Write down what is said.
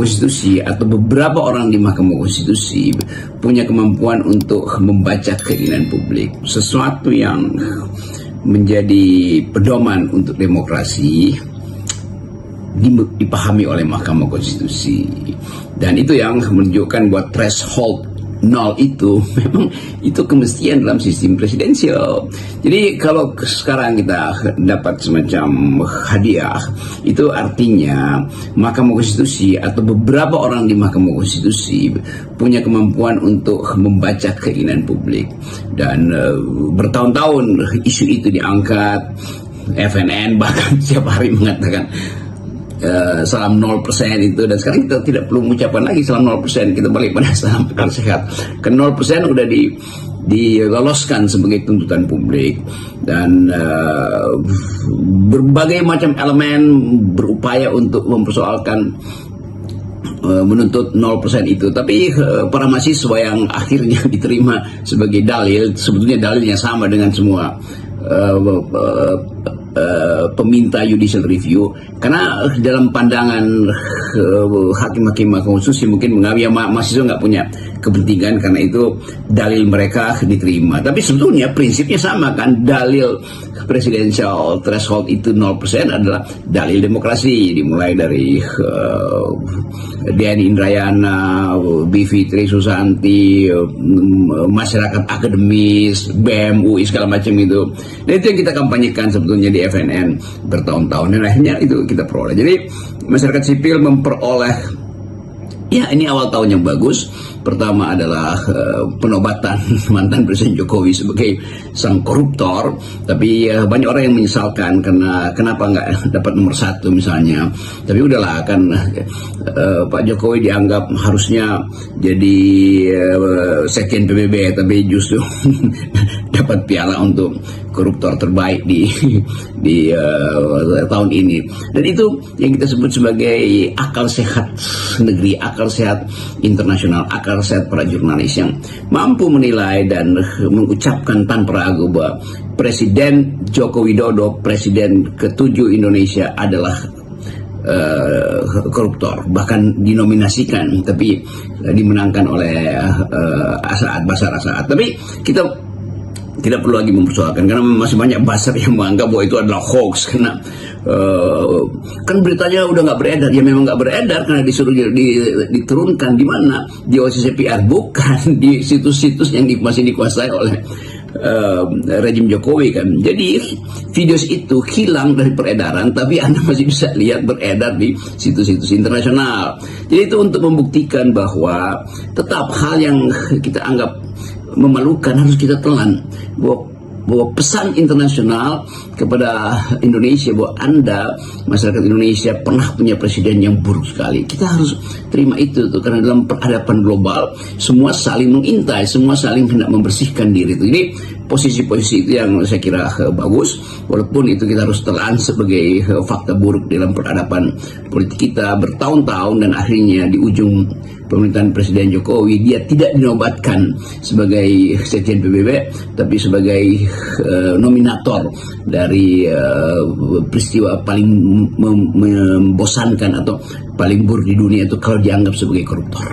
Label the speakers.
Speaker 1: Konstitusi atau beberapa orang di Mahkamah Konstitusi punya kemampuan untuk membaca keinginan publik, sesuatu yang menjadi pedoman untuk demokrasi dipahami oleh Mahkamah Konstitusi. Dan itu yang menunjukkan buat threshold 0 itu memang itu kemestian dalam sistem presidensial. Jadi kalau sekarang kita dapat semacam hadiah, itu artinya Mahkamah Konstitusi atau beberapa orang di Mahkamah Konstitusi punya kemampuan untuk membaca keinginan publik. Dan bertahun-tahun isu itu diangkat, FNN bahkan setiap hari mengatakan salam 0% itu, dan sekarang kita tidak perlu mengucapkan lagi salam 0%, kita balik pada salam akal sehat. Ke 0% udah diloloskan sebagai tuntutan publik, dan berbagai macam elemen berupaya untuk mempersoalkan menuntut 0% itu. Tapi para mahasiswa yang akhirnya diterima sebagai dalil, sebetulnya dalilnya sama dengan semua peminta judicial review, karena dalam pandangan hakim-hakim Mahkamah Konstitusi mungkin menganggap mahasiswa nggak punya kepentingan karena itu dalil mereka diterima. Tapi sebetulnya prinsipnya sama kan, dalil presidential threshold itu 0% adalah dalil demokrasi, dimulai dari Dian Indrayana, Bivitri Susanti, masyarakat akademis, BEM, UI segala macam itu. Dan itu yang kita kampanyekan sebetulnya di FNN bertahun-tahun, dan akhirnya itu kita peroleh. Jadi masyarakat sipil memperoleh, ya ini awal tahun yang bagus. Pertama adalah penobatan mantan Presiden Jokowi sebagai sang koruptor. Tapi banyak orang yang menyesalkan karena kenapa nggak dapat nomor 1 misalnya. Tapi udahlah, kan Pak Jokowi dianggap harusnya jadi Sekjen PBB, tapi justru dapat piala untuk koruptor terbaik di tahun ini. Dan itu yang kita sebut sebagai akal sehat negeri, akal sehat internasional, akal sehat para jurnalis yang mampu menilai dan mengucapkan tanpa ragu bahwa Presiden Joko Widodo, Presiden ke-7 Indonesia, adalah koruptor. Bahkan dinominasikan, tapi dimenangkan oleh As'ad, Bashar As'ad. Tapi kita tidak perlu lagi mempersoalkan karena masih banyak basar yang menganggap bahwa itu adalah hoax, karena kan beritanya udah nggak beredar. Ya memang nggak beredar karena disuruh diturunkan di mana, di OCCPR, bukan di situs-situs yang masih dikuasai oleh rejim Jokowi kan. Jadi video itu hilang dari peredaran, tapi Anda masih bisa lihat beredar di situs-situs internasional. Jadi itu untuk membuktikan bahwa tetap hal yang kita anggap memalukan harus kita telan, bahwa pesan internasional kepada Indonesia bahwa Anda, masyarakat Indonesia, pernah punya presiden yang buruk sekali. Kita harus terima itu tuh, karena dalam peradaban global semua saling mengintai, semua saling hendak membersihkan diri itu. Jadi posisi-posisi itu yang saya kira bagus, walaupun itu kita harus telan sebagai fakta buruk dalam peradaban politik kita bertahun-tahun, dan akhirnya di ujung pemerintahan Presiden Jokowi dia tidak dinobatkan sebagai Sekjen PBB, tapi sebagai nominator dari peristiwa paling membosankan atau paling buruk di dunia itu kalau dianggap sebagai koruptor.